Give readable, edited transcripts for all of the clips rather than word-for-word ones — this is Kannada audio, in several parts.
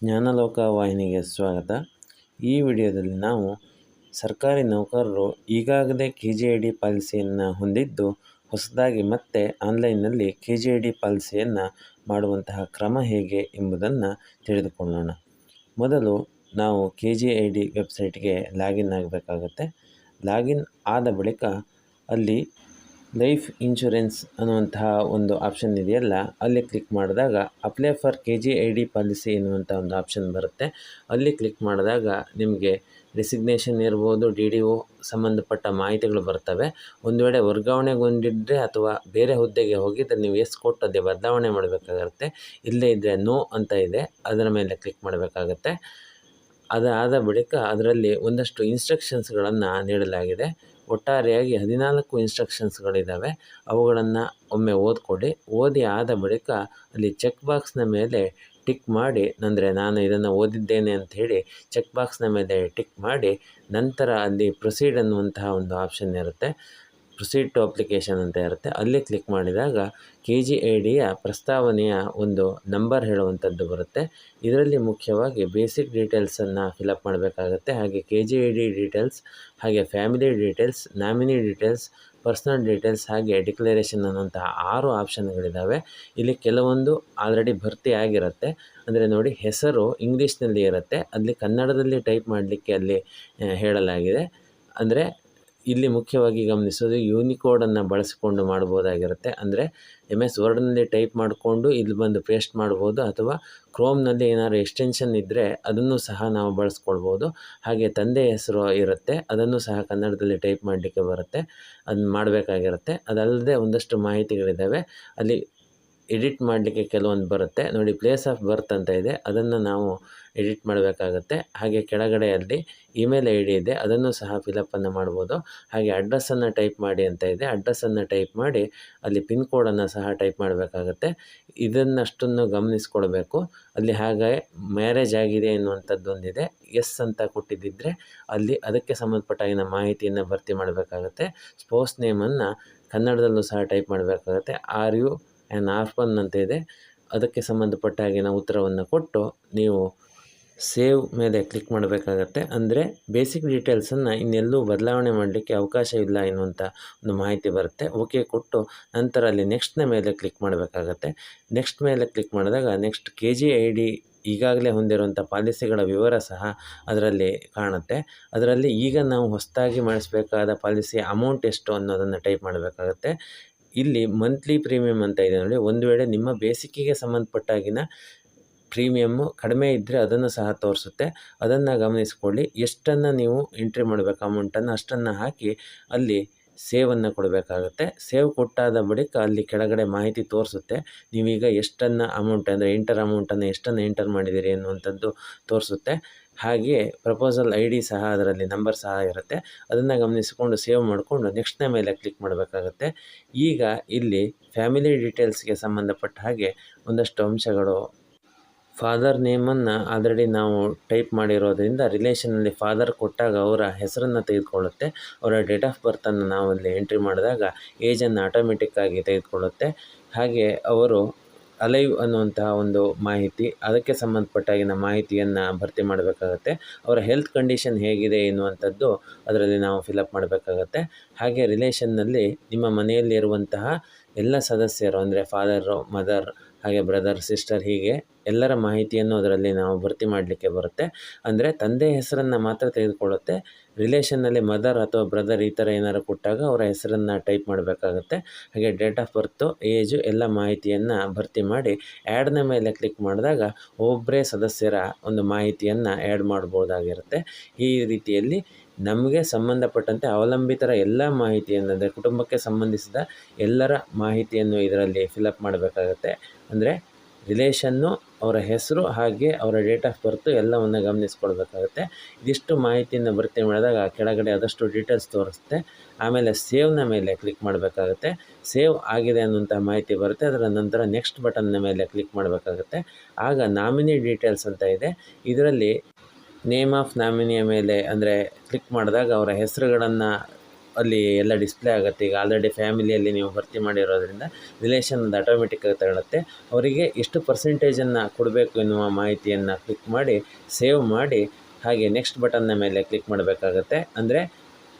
ಜ್ಞಾನಲೋಕ ವಾಹಿನಿಗೆ ಸ್ವಾಗತ. ಈ ವಿಡಿಯೋದಲ್ಲಿ ನಾವು ಸರ್ಕಾರಿ ನೌಕರರು ಈಗಾಗಲೇ KGID ಪಾಲಿಸಿಯನ್ನು ಹೊಂದಿದ್ದು ಹೊಸದಾಗಿ ಮತ್ತೆ ಆನ್ಲೈನ್ನಲ್ಲಿ KGID ಪಾಲಿಸಿಯನ್ನು ಮಾಡುವಂತಹ ಕ್ರಮ ಹೇಗೆ ಎಂಬುದನ್ನು ತಿಳಿದುಕೊಳ್ಳೋಣ. ಮೊದಲು ನಾವು KGID ವೆಬ್ಸೈಟ್ಗೆ ಲಾಗಿನ್ ಆಗಬೇಕಾಗತ್ತೆ. ಲಾಗಿನ್ ಆದ ಬಳಿಕ ಅಲ್ಲಿ ಲೈಫ್ ಇನ್ಶೂರೆನ್ಸ್ ಅನ್ನುವಂತಹ ಒಂದು ಆಪ್ಷನ್ ಇದೆಯಲ್ಲ, ಅಲ್ಲಿ ಕ್ಲಿಕ್ ಮಾಡಿದಾಗ ಅಪ್ಲೈ ಫಾರ್ KGID ಪಾಲಿಸಿ ಎನ್ನುವಂಥ ಒಂದು ಆಪ್ಷನ್ ಬರುತ್ತೆ. ಅಲ್ಲಿ ಕ್ಲಿಕ್ ಮಾಡಿದಾಗ ನಿಮಗೆ ರೆಸಿಗ್ನೇಷನ್ ಇರ್ಬೋದು, DDO ಸಂಬಂಧಪಟ್ಟ ಮಾಹಿತಿಗಳು ಬರ್ತವೆ. ಒಂದು ವೇಳೆ ವರ್ಗಾವಣೆಗೊಂಡಿದ್ದರೆ ಅಥವಾ ಬೇರೆ ಹುದ್ದೆಗೆ ಹೋಗಿದ್ದರೆ ನೀವು ಎಸ್ ಕೊಟ್ಟು ಅದೇ ಬದಲಾವಣೆ ಮಾಡಬೇಕಾಗತ್ತೆ. ಇಲ್ಲೇ ಇದ್ದರೆ ನೋ ಅಂತ ಇದೆ, ಅದರ ಮೇಲೆ ಕ್ಲಿಕ್ ಮಾಡಬೇಕಾಗತ್ತೆ. ಅದಾದ ಬಳಿಕ ಅದರಲ್ಲಿ ಒಂದಷ್ಟು ಇನ್ಸ್ಟ್ರಕ್ಷನ್ಸ್ಗಳನ್ನು ನೀಡಲಾಗಿದೆ. ಒಟ್ಟಾರೆಯಾಗಿ 14 ಇನ್ಸ್ಟ್ರಕ್ಷನ್ಸ್ಗಳಿದ್ದಾವೆ. ಅವುಗಳನ್ನು ಒಮ್ಮೆ ಓದ್ಕೊಳ್ಳಿ. ಓದಿ ಆದ ಬಳಿಕ ಅಲ್ಲಿ ಚೆಕ್ ಬಾಕ್ಸ್ನ ಮೇಲೆ ಟಿಕ್ ಮಾಡಿ, ಅಂದರೆ ನಾನು ಇದನ್ನು ಓದಿದ್ದೇನೆ ಅಂಥೇಳಿ ಚೆಕ್ ಬಾಕ್ಸ್ನ ಮೇಲೆ ಟಿಕ್ ಮಾಡಿ, ನಂತರ ಅಲ್ಲಿ ಪ್ರೊಸೀಡ್ ಅನ್ನುವಂತಹ ಒಂದು ಆಪ್ಷನ್ ಇರುತ್ತೆ. ಪ್ರೊಸೀಡ್ ಟು ಅಪ್ಲಿಕೇಶನ್ ಅಂತ ಇರುತ್ತೆ. ಅಲ್ಲಿ ಕ್ಲಿಕ್ ಮಾಡಿದಾಗ KGIDಯ ಪ್ರಸ್ತಾವನೆಯ ಒಂದು ನಂಬರ್ ಹೇಳುವಂಥದ್ದು ಬರುತ್ತೆ. ಇದರಲ್ಲಿ ಮುಖ್ಯವಾಗಿ ಬೇಸಿಕ್ ಡೀಟೇಲ್ಸನ್ನು ಫಿಲಪ್ ಮಾಡಬೇಕಾಗತ್ತೆ. ಹಾಗೆ KGID ಡೀಟೇಲ್ಸ್, ಹಾಗೆ family details, nominee details, personal details, ಹಾಗೆ ಡಿಕ್ಲರೇಷನ್ ಅನ್ನುವಂತಹ 6 ಆಪ್ಷನ್ಗಳಿದ್ದಾವೆ. ಇಲ್ಲಿ ಕೆಲವೊಂದು ಆಲ್ರೆಡಿ ಭರ್ತಿ ಆಗಿರುತ್ತೆ. ಅಂದರೆ ನೋಡಿ, ಹೆಸರು ಇಂಗ್ಲೀಷ್ನಲ್ಲಿ ಇರುತ್ತೆ, ಅಲ್ಲಿ ಕನ್ನಡದಲ್ಲಿ ಟೈಪ್ ಮಾಡಲಿಕ್ಕೆ ಅಲ್ಲಿ ಹೇಳಲಾಗಿದೆ. ಅಂದರೆ ಇಲ್ಲಿ ಮುಖ್ಯವಾಗಿ ಗಮನಿಸೋದು ಯೂನಿಕೋಡನ್ನು ಬಳಸಿಕೊಂಡು ಮಾಡ್ಬೋದಾಗಿರುತ್ತೆ. ಅಂದರೆ MS ವರ್ಡ್ನಲ್ಲಿ ಟೈಪ್ ಮಾಡಿಕೊಂಡು ಇಲ್ಲಿ ಬಂದು ಪೇಸ್ಟ್ ಮಾಡ್ಬೋದು, ಅಥವಾ ಕ್ರೋಮ್ನಲ್ಲಿ ಏನಾದ್ರು ಎಕ್ಸ್ಟೆನ್ಷನ್ ಇದ್ದರೆ ಅದನ್ನು ಸಹ ನಾವು ಬಳಸ್ಕೊಳ್ಬೋದು. ಹಾಗೆ ತಂದೆ ಹೆಸರು ಇರುತ್ತೆ, ಅದನ್ನು ಸಹ ಕನ್ನಡದಲ್ಲಿ ಟೈಪ್ ಮಾಡಲಿಕ್ಕೆ ಬರುತ್ತೆ, ಅದನ್ನ ಮಾಡಬೇಕಾಗಿರುತ್ತೆ. ಅದಲ್ಲದೆ ಒಂದಷ್ಟು ಮಾಹಿತಿಗಳಿದ್ದಾವೆ. ಅಲ್ಲಿ ಎಡಿಟ್ ಮಾಡಲಿಕ್ಕೆ ಕೆಲವೊಂದು ಬರುತ್ತೆ ನೋಡಿ. ಪ್ಲೇಸ್ ಆಫ್ ಬರ್ತ್ ಅಂತ ಇದೆ, ಅದನ್ನು ನಾವು ಎಡಿಟ್ ಮಾಡಬೇಕಾಗತ್ತೆ. ಹಾಗೆ ಕೆಳಗಡೆಯಲ್ಲಿ ಇಮೇಲ್ ID ಇದೆ, ಅದನ್ನು ಸಹ ಫಿಲಪ್ಪನ್ನು ಮಾಡ್ಬೋದು. ಹಾಗೆ ಅಡ್ರೆಸ್ಸನ್ನು ಟೈಪ್ ಮಾಡಿ ಅಂತ ಇದೆ, ಅಡ್ರೆಸ್ಸನ್ನು ಟೈಪ್ ಮಾಡಿ ಅಲ್ಲಿ ಪಿನ್ ಕೋಡನ್ನು ಸಹ ಟೈಪ್ ಮಾಡಬೇಕಾಗತ್ತೆ. ಇದನ್ನಷ್ಟನ್ನು ಗಮನಿಸ್ಕೊಳ್ಬೇಕು. ಅಲ್ಲಿ ಹಾಗೆ ಮ್ಯಾರೇಜ್ ಆಗಿದೆ ಎನ್ನುವಂಥದ್ದೊಂದಿದೆ, ಎಸ್ ಅಂತ ಕೊಟ್ಟಿದ್ದಿದ್ರೆ ಅಲ್ಲಿ ಅದಕ್ಕೆ ಸಂಬಂಧಪಟ್ಟ ಮಾಹಿತಿಯನ್ನು ಭರ್ತಿ ಮಾಡಬೇಕಾಗತ್ತೆ. ಸ್ಪೌಸ್ ನೇಮನ್ನು ಕನ್ನಡದಲ್ಲೂ ಸಹ ಟೈಪ್ ಮಾಡಬೇಕಾಗತ್ತೆ. ಆರ್ ಯು ಆ್ಯನ್ ಆರ್ಫನ್ ಅಂತ ಇದೆ, ಅದಕ್ಕೆ ಸಂಬಂಧಪಟ್ಟ ಹಾಗಿನ ಉತ್ತರವನ್ನು ಕೊಟ್ಟು ನೀವು ಸೇವ್ ಮೇಲೆ ಕ್ಲಿಕ್ ಮಾಡಬೇಕಾಗತ್ತೆ. ಅಂದರೆ ಬೇಸಿಕ್ ಡೀಟೇಲ್ಸನ್ನು ಇನ್ನೆಲ್ಲೂ ಬದಲಾವಣೆ ಮಾಡಲಿಕ್ಕೆ ಅವಕಾಶ ಇಲ್ಲ ಎನ್ನುವಂಥ ಒಂದು ಮಾಹಿತಿ ಬರುತ್ತೆ. ಓಕೆ ಕೊಟ್ಟು ನಂತರ ಅಲ್ಲಿ ನೆಕ್ಸ್ಟ್ನ ಮೇಲೆ ಕ್ಲಿಕ್ ಮಾಡಬೇಕಾಗತ್ತೆ. ನೆಕ್ಸ್ಟ್ ಮೇಲೆ ಕ್ಲಿಕ್ ಮಾಡಿದಾಗ ನೆಕ್ಸ್ಟ್ KGID ಈಗಾಗಲೇ ಹೊಂದಿರುವಂಥ ಪಾಲಿಸಿಗಳ ವಿವರ ಸಹ ಅದರಲ್ಲಿ ಕಾಣುತ್ತೆ. ಅದರಲ್ಲಿ ಈಗ ನಾವು ಹೊಸದಾಗಿ ಮಾಡಿಸಬೇಕಾದ ಪಾಲಿಸಿ ಅಮೌಂಟ್ ಎಷ್ಟು ಅನ್ನೋದನ್ನು ಟೈಪ್ ಮಾಡಬೇಕಾಗತ್ತೆ. ಇಲ್ಲಿ ಮಂತ್ಲಿ ಪ್ರೀಮಿಯಮ್ ಅಂತ ಇದೆ ನೋಡಿ. ಒಂದು ವೇಳೆ ನಿಮ್ಮ ಬೇಸಿಕ್ಕಿಗೆ ಸಂಬಂಧಪಟ್ಟಾಗಿನ ಪ್ರೀಮಿಯಮ್ಮು ಕಡಿಮೆ ಇದ್ದರೆ ಅದನ್ನು ಸಹ ತೋರಿಸುತ್ತೆ, ಅದನ್ನು ಗಮನಿಸ್ಕೊಳ್ಳಿ. ಎಷ್ಟನ್ನು ನೀವು ಎಂಟ್ರಿ ಮಾಡಬೇಕು ಅಮೌಂಟನ್ನು ಅಷ್ಟನ್ನು ಹಾಕಿ ಅಲ್ಲಿ ಸೇವನ್ನು ಕೊಡಬೇಕಾಗುತ್ತೆ. ಸೇವ್ ಕೊಟ್ಟಾದ ಬಳಿಕ ಅಲ್ಲಿ ಕೆಳಗಡೆ ಮಾಹಿತಿ ತೋರಿಸುತ್ತೆ. ನೀವೀಗ ಎಷ್ಟನ್ನು ಅಮೌಂಟ್, ಅಂದರೆ ಅಮೌಂಟನ್ನು ಎಷ್ಟನ್ನು ಎಂಟರ್ ಮಾಡಿದ್ದೀರಿ ಅನ್ನುವಂಥದ್ದು ತೋರಿಸುತ್ತೆ. ಹಾಗೆ ಪ್ರಪೋಸಲ್ ID ಸಹ ಅದರಲ್ಲಿ ನಂಬರ್ ಸಹ ಇರುತ್ತೆ, ಅದನ್ನು ಗಮನಿಸಿಕೊಂಡು ಸೇವ್ ಮಾಡಿಕೊಂಡು ನೆಕ್ಸ್ಟ್ನ ಮೇಲೆ ಕ್ಲಿಕ್ ಮಾಡಬೇಕಾಗತ್ತೆ. ಈಗ ಇಲ್ಲಿ ಫ್ಯಾಮಿಲಿ ಡೀಟೇಲ್ಸ್ಗೆ ಸಂಬಂಧಪಟ್ಟ ಹಾಗೆ ಒಂದಷ್ಟು ಅಂಶಗಳು. ಫಾದರ್ ನೇಮನ್ನು ಆಲ್ರೆಡಿ ನಾವು ಟೈಪ್ ಮಾಡಿರೋದ್ರಿಂದ ರಿಲೇಷನಲ್ಲಿ ಫಾದರ್ ಕೊಟ್ಟಾಗ ಅವರ ಹೆಸರನ್ನು ತೆಗೆದುಕೊಳ್ಳುತ್ತೆ. ಅವರ ಡೇಟ್ ಆಫ್ ಬರ್ತನ್ನು ನಾವು ಅಲ್ಲಿ ಎಂಟ್ರಿ ಮಾಡಿದಾಗ ಏಜನ್ನು ಆಟೋಮೆಟಿಕ್ಕಾಗಿ ತೆಗೆದುಕೊಳ್ಳುತ್ತೆ. ಹಾಗೆ ಅವರು ಅಲೈವ್ ಅನ್ನುವಂತಹ ಒಂದು ಮಾಹಿತಿ, ಅದಕ್ಕೆ ಸಂಬಂಧಪಟ್ಟಾಗಿನ ಮಾಹಿತಿಯನ್ನು ಭರ್ತಿ ಮಾಡಬೇಕಾಗತ್ತೆ. ಅವರ ಹೆಲ್ತ್ ಕಂಡೀಷನ್ ಹೇಗಿದೆ ಎನ್ನುವಂಥದ್ದು ಅದರಲ್ಲಿ ನಾವು ಫಿಲಪ್ ಮಾಡಬೇಕಾಗತ್ತೆ. ಹಾಗೆ ರಿಲೇಷನ್ನಲ್ಲಿ ನಿಮ್ಮ ಮನೆಯಲ್ಲಿರುವಂತಹ ಎಲ್ಲ ಸದಸ್ಯರು, ಅಂದರೆ ಫಾದರು, ಮದರ್, ಹಾಗೆ ಬ್ರದರ್, ಸಿಸ್ಟರ್, ಹೀಗೆ ಎಲ್ಲರ ಮಾಹಿತಿಯನ್ನು ಅದರಲ್ಲಿ ನಾವು ಭರ್ತಿ ಮಾಡಲಿಕ್ಕೆ ಬರುತ್ತೆ. ಅಂದರೆ ತಂದೆ ಹೆಸರನ್ನು ಮಾತ್ರ ತೆಗೆದುಕೊಳ್ಳುತ್ತೆ. ರಿಲೇಷನ್ನಲ್ಲಿ ಮದರ್ ಅಥವಾ ಬ್ರದರ್ ಈ ಥರ ಏನಾರು ಕೊಟ್ಟಾಗ ಅವರ ಹೆಸರನ್ನು ಟೈಪ್ ಮಾಡಬೇಕಾಗತ್ತೆ. ಹಾಗೆ ಡೇಟ್ ಆಫ್ ಬರ್ತು, ಏಜು ಎಲ್ಲ ಮಾಹಿತಿಯನ್ನು ಭರ್ತಿ ಮಾಡಿ ಆ್ಯಡ್ನ ಮೇಲೆ ಕ್ಲಿಕ್ ಮಾಡಿದಾಗ ಒಬ್ಬರೇ ಸದಸ್ಯರ ಒಂದು ಮಾಹಿತಿಯನ್ನು ಆ್ಯಡ್ ಮಾಡ್ಬೋದಾಗಿರುತ್ತೆ. ಈ ರೀತಿಯಲ್ಲಿ ನಮಗೆ ಸಂಬಂಧಪಟ್ಟಂತೆ ಅವಲಂಬಿತರ ಎಲ್ಲ ಮಾಹಿತಿಯನ್ನು, ಅಂದರೆ ಕುಟುಂಬಕ್ಕೆ ಸಂಬಂಧಿಸಿದ ಎಲ್ಲರ ಮಾಹಿತಿಯನ್ನು ಇದರಲ್ಲಿ ಫಿಲಪ್ ಮಾಡಬೇಕಾಗತ್ತೆ. ಅಂದರೆ ರಿಲೇಷನ್ನು, ಅವರ ಹೆಸರು, ಹಾಗೆ ಅವರ ಡೇಟ್ ಆಫ್ ಬರ್ತು ಎಲ್ಲವನ್ನು ಗಮನಿಸ್ಕೊಳ್ಬೇಕಾಗುತ್ತೆ. ಇದಿಷ್ಟು ಮಾಹಿತಿಯನ್ನು ಭರ್ತಿ ಮಾಡಿದಾಗ ಕೆಳಗಡೆ ಆದಷ್ಟು ಡೀಟೇಲ್ಸ್ ತೋರಿಸುತ್ತೆ. ಆಮೇಲೆ ಸೇವ್ನ ಮೇಲೆ ಕ್ಲಿಕ್ ಮಾಡಬೇಕಾಗುತ್ತೆ. ಸೇವ್ ಆಗಿದೆ ಅನ್ನುವಂಥ ಮಾಹಿತಿ ಬರುತ್ತೆ. ಅದರ ನಂತರ ನೆಕ್ಸ್ಟ್ ಬಟನ್ನ ಮೇಲೆ ಕ್ಲಿಕ್ ಮಾಡಬೇಕಾಗುತ್ತೆ. ಆಗ ನಾಮಿನಿ ಡೀಟೇಲ್ಸ್ ಅಂತ ಇದೆ, ಇದರಲ್ಲಿ ನೇಮ್ ಆಫ್ ನಾಮಿನಿಯ ಮೇಲೆ ಅಂದರೆ ಕ್ಲಿಕ್ ಮಾಡಿದಾಗ ಅವರ ಹೆಸರುಗಳನ್ನು ಅಲ್ಲಿ ಎಲ್ಲ ಡಿಸ್ಪ್ಲೇ ಆಗುತ್ತೆ. ಈಗ ಆಲ್ರೆಡಿ ಫ್ಯಾಮಿಲಿಯಲ್ಲಿ ನೀವು ಭರ್ತಿ ಮಾಡಿರೋದ್ರಿಂದ ರಿಲೇಷನ್ ಅದು ಆಟೋಮೆಟಿಕ್ಕಾಗಿ ತಗೊಳುತ್ತೆ. ಅವರಿಗೆ ಎಷ್ಟು ಪರ್ಸೆಂಟೇಜನ್ನು ಕೊಡಬೇಕು ಎನ್ನುವ ಮಾಹಿತಿಯನ್ನು ಕ್ಲಿಕ್ ಮಾಡಿ ಸೇವ್ ಮಾಡಿ ಹಾಗೆ ನೆಕ್ಸ್ಟ್ ಬಟನ್ನ ಮೇಲೆ ಕ್ಲಿಕ್ ಮಾಡಬೇಕಾಗತ್ತೆ. ಅಂದರೆ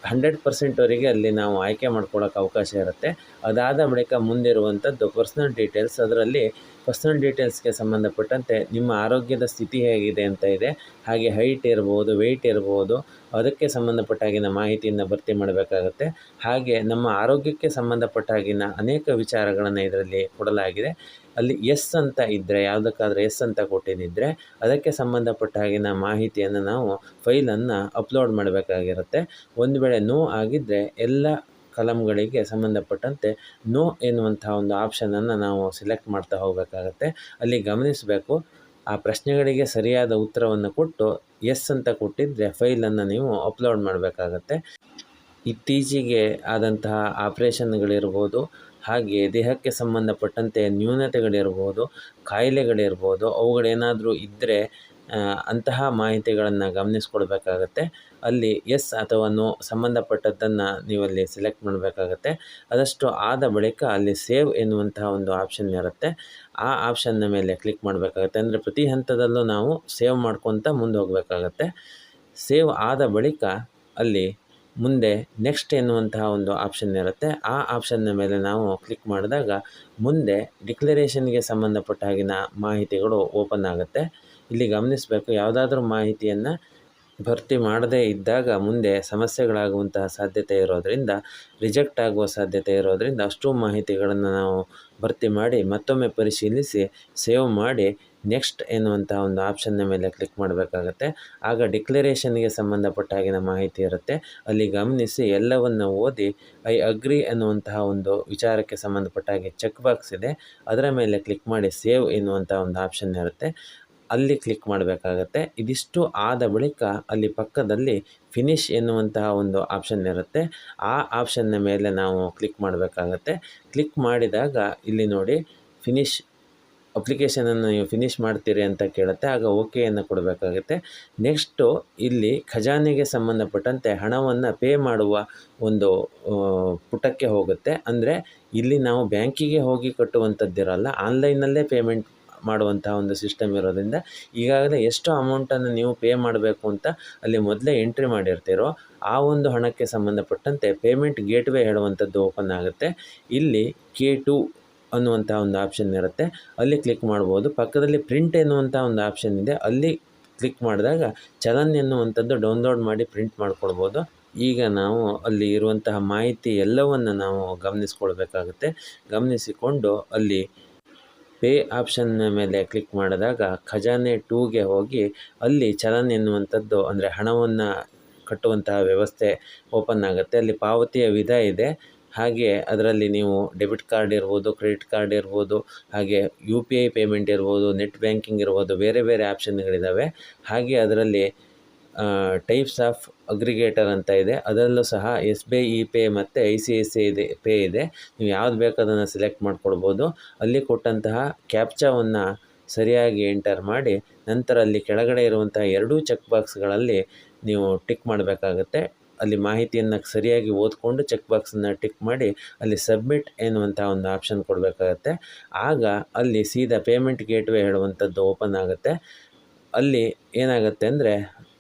100% ಅಲ್ಲಿ ನಾವು ಆಯ್ಕೆ ಮಾಡ್ಕೊಳ್ಳೋಕೆ ಅವಕಾಶ ಇರುತ್ತೆ. ಅದಾದ ಬಳಿಕ ಮುಂದಿರುವಂಥದ್ದು ಪರ್ಸ್ನಲ್ ಡೀಟೇಲ್ಸ್. ಅದರಲ್ಲಿ ಪರ್ಸ್ನಲ್ ಡೀಟೇಲ್ಸ್ಗೆ ಸಂಬಂಧಪಟ್ಟಂತೆ ನಿಮ್ಮ ಆರೋಗ್ಯದ ಸ್ಥಿತಿ ಹೇಗಿದೆ ಅಂತ ಇದೆ. ಹಾಗೆ ಹೈಟ್ ಇರ್ಬೋದು, ವೆಯ್ಟ್ ಇರ್ಬೋದು, ಅದಕ್ಕೆ ಸಂಬಂಧಪಟ್ಟಾಗಿನ ಮಾಹಿತಿಯನ್ನು ಭರ್ತಿ ಮಾಡಬೇಕಾಗತ್ತೆ. ಹಾಗೆ ನಮ್ಮ ಆರೋಗ್ಯಕ್ಕೆ ಸಂಬಂಧಪಟ್ಟಾಗಿನ ಅನೇಕ ವಿಚಾರಗಳನ್ನು ಇದರಲ್ಲಿ ಕೊಡಲಾಗಿದೆ. ಅಲ್ಲಿ ಎಸ್ ಅಂತ ಇದ್ದರೆ, ಯಾವುದಕ್ಕಾದರೂ ಎಸ್ ಅಂತ ಕೊಟ್ಟಿದ್ದರೆ ಅದಕ್ಕೆ ಸಂಬಂಧಪಟ್ಟ ಹಾಗಿನ ಮಾಹಿತಿಯನ್ನು ನಾವು ಫೈಲನ್ನು ಅಪ್ಲೋಡ್ ಮಾಡಬೇಕಾಗಿರುತ್ತೆ. ಒಂದು ವೇಳೆ ನೋ ಆಗಿದ್ದರೆ ಎಲ್ಲ ಕಲಮ್ಗಳಿಗೆ ಸಂಬಂಧಪಟ್ಟಂತೆ ನೋ ಎನ್ನುವಂತಹ ಒಂದು ಆಪ್ಷನನ್ನು ನಾವು ಸೆಲೆಕ್ಟ್ ಮಾಡ್ತಾ ಹೋಗಬೇಕಾಗತ್ತೆ. ಅಲ್ಲಿ ಗಮನಿಸಬೇಕು, ಆ ಪ್ರಶ್ನೆಗಳಿಗೆ ಸರಿಯಾದ ಉತ್ತರವನ್ನು ಕೊಟ್ಟು ಎಸ್ ಅಂತ ಕೊಟ್ಟಿದ್ದರೆ ಫೈಲನ್ನು ನೀವು ಅಪ್ಲೋಡ್ ಮಾಡಬೇಕಾಗತ್ತೆ. ಇತ್ತೀಚೆಗೆ ಆದಂತಹ ಆಪ್ರೇಷನ್ಗಳಿರ್ಬೋದು, ಹಾಗೆ ದೇಹಕ್ಕೆ ಸಂಬಂಧಪಟ್ಟಂತೆ ನ್ಯೂನತೆಗಳಿರ್ಬೋದು, ಕಾಯಿಲೆಗಳಿರ್ಬೋದು, ಅವುಗಳೇನಾದರೂ ಇದ್ದರೆ ಅಂತಹ ಮಾಹಿತಿಗಳನ್ನು ಗಮನಿಸ್ಕೊಳ್ಬೇಕಾಗತ್ತೆ. ಅಲ್ಲಿ ಎಸ್ ಅಥವಾ ನೋ ಸಂಬಂಧಪಟ್ಟದ್ದನ್ನು ನೀವಲ್ಲಿ ಸೆಲೆಕ್ಟ್ ಮಾಡಬೇಕಾಗತ್ತೆ. ಅದಷ್ಟು ಆದ ಬಳಿಕ ಅಲ್ಲಿ ಸೇವ್ ಎನ್ನುವಂತಹ ಒಂದು ಆಪ್ಷನ್ ಇರುತ್ತೆ. ಆ ಆಪ್ಷನ್ನ ಮೇಲೆ ಕ್ಲಿಕ್ ಮಾಡಬೇಕಾಗತ್ತೆ. ಅಂದರೆ ಪ್ರತಿ ಹಂತದಲ್ಲೂ ನಾವು ಸೇವ್ ಮಾಡ್ಕೊತ ಮುಂದೆ ಹೋಗಬೇಕಾಗತ್ತೆ. ಸೇವ್ ಆದ ಬಳಿಕ ಅಲ್ಲಿ ಮುಂದೆ ನೆಕ್ಸ್ಟ್ ಎನ್ನುವಂತಹ ಒಂದು ಆಪ್ಷನ್ ಇರುತ್ತೆ. ಆ ಆಪ್ಷನ್ನ ಮೇಲೆ ನಾವು ಕ್ಲಿಕ್ ಮಾಡಿದಾಗ ಮುಂದೆ ಡಿಕ್ಲರೇಷನ್ಗೆ ಸಂಬಂಧಪಟ್ಟ ಹಾಗಿನ ಮಾಹಿತಿಗಳು ಓಪನ್ ಆಗುತ್ತೆ. ಇಲ್ಲಿ ಗಮನಿಸಬೇಕು, ಯಾವುದಾದ್ರೂ ಮಾಹಿತಿಯನ್ನು ಭರ್ತಿ ಮಾಡದೇ ಇದ್ದಾಗ ಮುಂದೆ ಸಮಸ್ಯೆಗಳಾಗುವಂತಹ ಸಾಧ್ಯತೆ ಇರೋದರಿಂದ, ರಿಜೆಕ್ಟ್ ಆಗುವ ಸಾಧ್ಯತೆ ಇರೋದರಿಂದ ಅಷ್ಟು ಮಾಹಿತಿಗಳನ್ನು ನಾವು ಭರ್ತಿ ಮಾಡಿ ಮತ್ತೊಮ್ಮೆ ಪರಿಶೀಲಿಸಿ ಸೇವ್ ಮಾಡಿ ನೆಕ್ಸ್ಟ್ ಎನ್ನುವಂತಹ ಒಂದು ಆಪ್ಷನ್ನ ಮೇಲೆ ಕ್ಲಿಕ್ ಮಾಡಬೇಕಾಗತ್ತೆ. ಆಗ ಡಿಕ್ಲರೇಷನ್ಗೆ ಸಂಬಂಧಪಟ್ಟ ಹಾಗಿನ ಮಾಹಿತಿ ಇರುತ್ತೆ. ಅಲ್ಲಿ ಗಮನಿಸಿ ಎಲ್ಲವನ್ನು ಓದಿ ಐ ಅಗ್ರಿ ಅನ್ನುವಂತಹ ಒಂದು ವಿಚಾರಕ್ಕೆ ಸಂಬಂಧಪಟ್ಟ ಹಾಗೆ ಚೆಕ್ ಬಾಕ್ಸ್ ಇದೆ, ಅದರ ಮೇಲೆ ಕ್ಲಿಕ್ ಮಾಡಿ ಸೇವ್ ಎನ್ನುವಂಥ ಒಂದು ಆಪ್ಷನ್ ಇರುತ್ತೆ. ಅಲ್ಲಿ ಕ್ಲಿಕ್ ಮಾಡಬೇಕಾಗತ್ತೆ. ಇದಿಷ್ಟು ಆದ ಬಳಿಕ ಅಲ್ಲಿ ಪಕ್ಕದಲ್ಲಿ ಫಿನಿಷ್ ಎನ್ನುವಂತಹ ಒಂದು ಆಪ್ಷನ್ ಇರುತ್ತೆ. ಆ ಆಪ್ಷನ್ನ ಮೇಲೆ ನಾವು ಕ್ಲಿಕ್ ಮಾಡಬೇಕಾಗತ್ತೆ. ಕ್ಲಿಕ್ ಮಾಡಿದಾಗ ಇಲ್ಲಿ ನೋಡಿ, ಫಿನಿಷ್ ಅಪ್ಲಿಕೇಶನನ್ನು ನೀವು ಫಿನಿಷ್ ಮಾಡ್ತೀರಿ ಅಂತ ಕೇಳುತ್ತೆ. ಆಗ ಓಕೆಯನ್ನು ಕೊಡಬೇಕಾಗುತ್ತೆ. ನೆಕ್ಸ್ಟು ಇಲ್ಲಿ ಖಜಾನೆಗೆ ಸಂಬಂಧಪಟ್ಟಂತೆ ಹಣವನ್ನು ಪೇ ಮಾಡುವ ಒಂದು ಪುಟಕ್ಕೆ ಹೋಗುತ್ತೆ. ಅಂದರೆ ಇಲ್ಲಿ ನಾವು ಬ್ಯಾಂಕಿಗೆ ಹೋಗಿ ಕಟ್ಟುವಂಥದ್ದಿರಲ್ಲ, ಆನ್ಲೈನಲ್ಲೇ ಪೇಮೆಂಟ್ ಮಾಡುವಂತಹ ಒಂದು ಸಿಸ್ಟಮ್ ಇರೋದ್ರಿಂದ ಈಗಾಗಲೇ ಎಷ್ಟು ಅಮೌಂಟನ್ನು ನೀವು ಪೇ ಮಾಡಬೇಕು ಅಂತ ಅಲ್ಲಿ ಮೊದಲೇ ಎಂಟ್ರಿ ಮಾಡಿರ್ತೀರೋ ಆ ಒಂದು ಹಣಕ್ಕೆ ಸಂಬಂಧಪಟ್ಟಂತೆ ಪೇಮೆಂಟ್ ಗೇಟ್ವೇ ಹೇಳುವಂಥದ್ದು ಓಪನ್ ಆಗುತ್ತೆ. ಇಲ್ಲಿ K2 ಅನ್ನುವಂಥ ಒಂದು ಆಪ್ಷನ್ ಇರುತ್ತೆ, ಅಲ್ಲಿ ಕ್ಲಿಕ್ ಮಾಡ್ಬೋದು. ಪಕ್ಕದಲ್ಲಿ ಪ್ರಿಂಟ್ ಎನ್ನುವಂಥ ಒಂದು ಆಪ್ಷನ್ ಇದೆ, ಅಲ್ಲಿ ಕ್ಲಿಕ್ ಮಾಡಿದಾಗ ಚಲನ್ ಎನ್ನುವಂಥದ್ದು ಡೌನ್ಲೋಡ್ ಮಾಡಿ ಪ್ರಿಂಟ್ ಮಾಡ್ಕೊಳ್ಬೋದು. ಈಗ ನಾವು ಅಲ್ಲಿ ಇರುವಂತಹ ಮಾಹಿತಿ ಎಲ್ಲವನ್ನು ನಾವು ಗಮನಿಸ್ಕೊಳ್ಬೇಕಾಗುತ್ತೆ. ಗಮನಿಸಿಕೊಂಡು ಅಲ್ಲಿ ಪೇ ಆಪ್ಷನ್ನ ಮೇಲೆ ಕ್ಲಿಕ್ ಮಾಡಿದಾಗ ಖಜಾನೆ 2ಗೆ ಹೋಗಿ ಅಲ್ಲಿ ಚಲನ್ ಎನ್ನುವಂಥದ್ದು, ಅಂದರೆ ಹಣವನ್ನು ಕಟ್ಟುವಂತಹ ವ್ಯವಸ್ಥೆ ಓಪನ್ ಆಗುತ್ತೆ. ಅಲ್ಲಿ ಪಾವತಿಯ ವಿಧ ಇದೆ. ಹಾಗೆ ಅದರಲ್ಲಿ ನೀವು ಡೆಬಿಟ್ ಕಾರ್ಡ್ ಇರ್ಬೋದು, ಕ್ರೆಡಿಟ್ ಕಾರ್ಡ್ ಇರ್ಬೋದು, ಹಾಗೆ UPI ಪೇಮೆಂಟ್ ಇರ್ಬೋದು, ನೆಟ್ ಬ್ಯಾಂಕಿಂಗ್ ಇರ್ಬೋದು, ಬೇರೆ ಬೇರೆ ಆಪ್ಷನ್ಗಳಿದ್ದಾವೆ. ಹಾಗೆ ಅದರಲ್ಲಿ ಟೈಪ್ಸ್ ಆಫ್ ಅಗ್ರಿಗೇಟರ್ ಅಂತ ಇದೆ, ಅದರಲ್ಲೂ ಸಹ SBI ಇ-ಪೇ ಮತ್ತು ICICI ಪೇ ಇದೆ. ನೀವು ಯಾವ್ದು ಬೇಕೋ ಅದನ್ನು ಸೆಲೆಕ್ಟ್ ಮಾಡ್ಕೊಳ್ಬೋದು. ಅಲ್ಲಿ ಕೊಟ್ಟಂತಹ ಕ್ಯಾಪ್ಚಾವನ್ನು ಸರಿಯಾಗಿ ಎಂಟರ್ ಮಾಡಿ ನಂತರ ಅಲ್ಲಿ ಕೆಳಗಡೆ ಇರುವಂತಹ 2 ಚೆಕ್ ಬಾಕ್ಸ್ಗಳಲ್ಲಿ ನೀವು ಟಿಕ್ ಮಾಡಬೇಕಾಗತ್ತೆ. ಅಲ್ಲಿ ಮಾಹಿತಿಯನ್ನು ಸರಿಯಾಗಿ ಓದ್ಕೊಂಡು ಚೆಕ್ ಬಾಕ್ಸನ್ನು ಟಿಕ್ ಮಾಡಿ ಅಲ್ಲಿ ಸಬ್ಮಿಟ್ ಎನ್ನುವಂಥ ಒಂದು ಆಪ್ಷನ್ ಕೊಡಬೇಕಾಗತ್ತೆ. ಆಗ ಅಲ್ಲಿ ಸೀದಾ ಪೇಮೆಂಟ್ ಗೇಟ್ವೇ ಹೇಳುವಂಥದ್ದು ಓಪನ್ ಆಗುತ್ತೆ. ಅಲ್ಲಿ ಏನಾಗುತ್ತೆ ಅಂದರೆ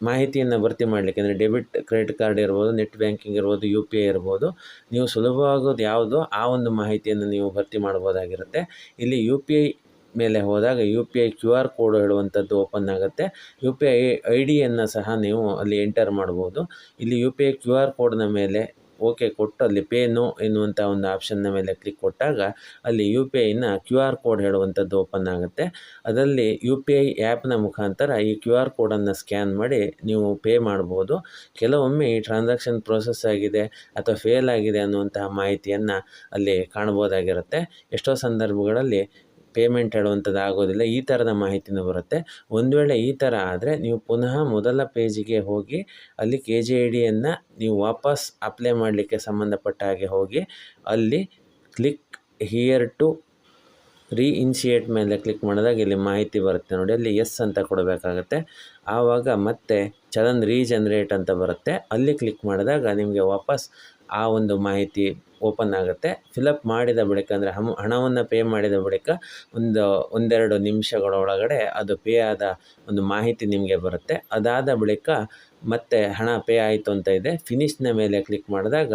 ಮಾಹಿತಿಯನ್ನು ಭರ್ತಿ ಮಾಡಲಿಕ್ಕೆ, ಅಂದರೆ ಡೆಬಿಟ್ ಕ್ರೆಡಿಟ್ ಕಾರ್ಡ್ ಇರ್ಬೋದು, ನೆಟ್ ಬ್ಯಾಂಕಿಂಗ್ ಇರ್ಬೋದು, UPI ಇರ್ಬೋದು, ನೀವು ಸುಲಭವಾಗೋದು ಯಾವುದೋ ಆ ಒಂದು ಮಾಹಿತಿಯನ್ನು ನೀವು ಭರ್ತಿ ಮಾಡ್ಬೋದಾಗಿರುತ್ತೆ. ಇಲ್ಲಿ UPI ಮೇಲೆ ಹೋದಾಗ UPI QR ಕೋಡ್ ಹೇಳುವಂಥದ್ದು ಓಪನ್ ಆಗುತ್ತೆ. UPI ID ಸಹ ನೀವು ಅಲ್ಲಿ ಎಂಟರ್ ಮಾಡ್ಬೋದು. ಇಲ್ಲಿ UPI QR ಕೋಡ್ನ ಮೇಲೆ ಓಕೆ ಕೊಟ್ಟು ಅಲ್ಲಿ ಪೇ ನೋ ಎನ್ನುವಂಥ ಒಂದು ಆಪ್ಷನ್ನ ಮೇಲೆ ಕ್ಲಿಕ್ ಕೊಟ್ಟಾಗ ಅಲ್ಲಿ UPIನ QR ಕೋಡ್ ಹೇಳುವಂಥದ್ದು ಓಪನ್ ಆಗುತ್ತೆ. ಅದರಲ್ಲಿ UPI ಆ್ಯಪ್ನ ಮುಖಾಂತರ ಈ QR ಕೋಡನ್ನು ಸ್ಕ್ಯಾನ್ ಮಾಡಿ ನೀವು ಪೇ ಮಾಡ್ಬೋದು. ಕೆಲವೊಮ್ಮೆ ಈ ಟ್ರಾನ್ಸಾಕ್ಷನ್ ಪ್ರೋಸೆಸ್ ಆಗಿದೆ ಅಥವಾ ಫೇಲ್ ಆಗಿದೆ ಅನ್ನುವಂತಹ ಮಾಹಿತಿಯನ್ನು ಅಲ್ಲಿ ಕಾಣ್ಬೋದಾಗಿರುತ್ತೆ. ಎಷ್ಟೋ ಸಂದರ್ಭಗಳಲ್ಲಿ ಪೇಮೆಂಟ್ ಹೇಳುವಂಥದ್ದು ಆಗೋದಿಲ್ಲ, ಈ ಥರದ ಮಾಹಿತಿನೂ ಬರುತ್ತೆ. ಒಂದು ವೇಳೆ ಈ ಥರ ಆದರೆ ನೀವು ಪುನಃ ಮೊದಲ ಪೇಜಿಗೆ ಹೋಗಿ ಅಲ್ಲಿ KJDಯನ್ನು ನೀವು ವಾಪಸ್ ಅಪ್ಲೈ ಮಾಡಲಿಕ್ಕೆ ಸಂಬಂಧಪಟ್ಟ ಹಾಗೆ ಹೋಗಿ ಅಲ್ಲಿ ಕ್ಲಿಕ್ ಹಿಯರ್ ಟು ರೀಇನ್ಶಿಯೇಟ್ ಮೇಲೆ ಕ್ಲಿಕ್ ಮಾಡಿದಾಗ ಇಲ್ಲಿ ಮಾಹಿತಿ ಬರುತ್ತೆ ನೋಡಿ, ಅಲ್ಲಿ ಎಸ್ ಅಂತ ಕೊಡಬೇಕಾಗತ್ತೆ. ಆವಾಗ ಮತ್ತೆ ಚಲನ್ ರೀಜನ್ರೇಟ್ ಅಂತ ಬರುತ್ತೆ, ಅಲ್ಲಿ ಕ್ಲಿಕ್ ಮಾಡಿದಾಗ ನಿಮಗೆ ವಾಪಸ್ ಆ ಒಂದು ಮಾಹಿತಿ ಓಪನ್ ಆಗುತ್ತೆ. ಫಿಲಪ್ ಮಾಡಿದ ಬಳಿಕ ಅಂದರೆ ಹಣವನ್ನು ಪೇ ಮಾಡಿದ ಬಳಿಕ ಒಂದೆರಡು ನಿಮಿಷಗಳ ಒಳಗಡೆ ಅದು ಪೇ ಆದ ಒಂದು ಮಾಹಿತಿ ನಿಮಗೆ ಬರುತ್ತೆ. ಅದಾದ ಬಳಿಕ ಮತ್ತೆ ಹಣ ಪೇ ಆಯಿತು ಅಂತ ಇದೆ, ಫಿನಿಶ್ನ ಮೇಲೆ ಕ್ಲಿಕ್ ಮಾಡಿದಾಗ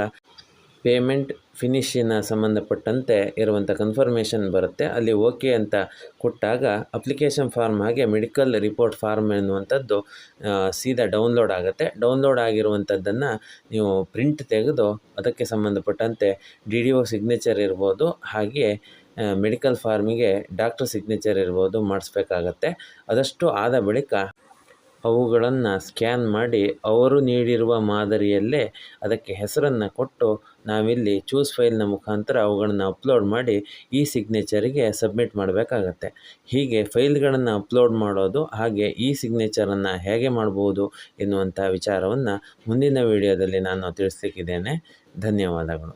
ಪೇಮೆಂಟ್ ಫಿನಿಶಿನ ಸಂಬಂಧಪಟ್ಟಂತೆ ಇರುವಂಥ ಕನ್ಫರ್ಮೇಷನ್ ಬರುತ್ತೆ. ಅಲ್ಲಿ ಓಕೆ ಅಂತ ಕೊಟ್ಟಾಗ ಅಪ್ಲಿಕೇಶನ್ ಫಾರ್ಮ್ ಹಾಗೆ ಮೆಡಿಕಲ್ ರಿಪೋರ್ಟ್ ಫಾರ್ಮ್ ಎನ್ನುವಂಥದ್ದು ಸೀದಾ ಡೌನ್ಲೋಡ್ ಆಗುತ್ತೆ. ಡೌನ್ಲೋಡ್ ಆಗಿರುವಂಥದ್ದನ್ನು ನೀವು ಪ್ರಿಂಟ್ ತೆಗೆದು ಅದಕ್ಕೆ ಸಂಬಂಧಪಟ್ಟಂತೆ DDO ಸಿಗ್ನೇಚರ್ ಇರ್ಬೋದು, ಹಾಗೆ ಮೆಡಿಕಲ್ ಫಾರ್ಮಿಗೆ ಡಾಕ್ಟರ್ ಸಿಗ್ನೇಚರ್ ಇರ್ಬೋದು ಮಾಡಿಸ್ಬೇಕಾಗತ್ತೆ. ಅದಷ್ಟು ಆದ ಬಳಿಕ ಅವುಗಳನ್ನು ಸ್ಕ್ಯಾನ್ ಮಾಡಿ ಅವರು ನೀಡಿರುವ ಮಾದರಿಯಲ್ಲೇ ಅದಕ್ಕೆ ಹೆಸರನ್ನು ಕೊಟ್ಟು ನಾವಿಲ್ಲಿ ಚೂಸ್ ಫೈಲ್ನ ಮುಖಾಂತರ ಅವುಗಳನ್ನು ಅಪ್ಲೋಡ್ ಮಾಡಿ ಈ ಸಿಗ್ನೇಚರಿಗೆ ಸಬ್ಮಿಟ್ ಮಾಡಬೇಕಾಗತ್ತೆ. ಹೀಗೆ ಫೈಲ್ಗಳನ್ನು ಅಪ್ಲೋಡ್ ಮಾಡೋದು ಹಾಗೆ ಈ ಸಿಗ್ನೇಚರನ್ನು ಹೇಗೆ ಮಾಡ್ಬೋದು ಎನ್ನುವಂಥ ವಿಚಾರವನ್ನು ಮುಂದಿನ ವಿಡಿಯೋದಲ್ಲಿ ನಾನು ತಿಳಿಸ್ಲಿಕ್ಕಿದ್ದೇನೆ. ಧನ್ಯವಾದಗಳು.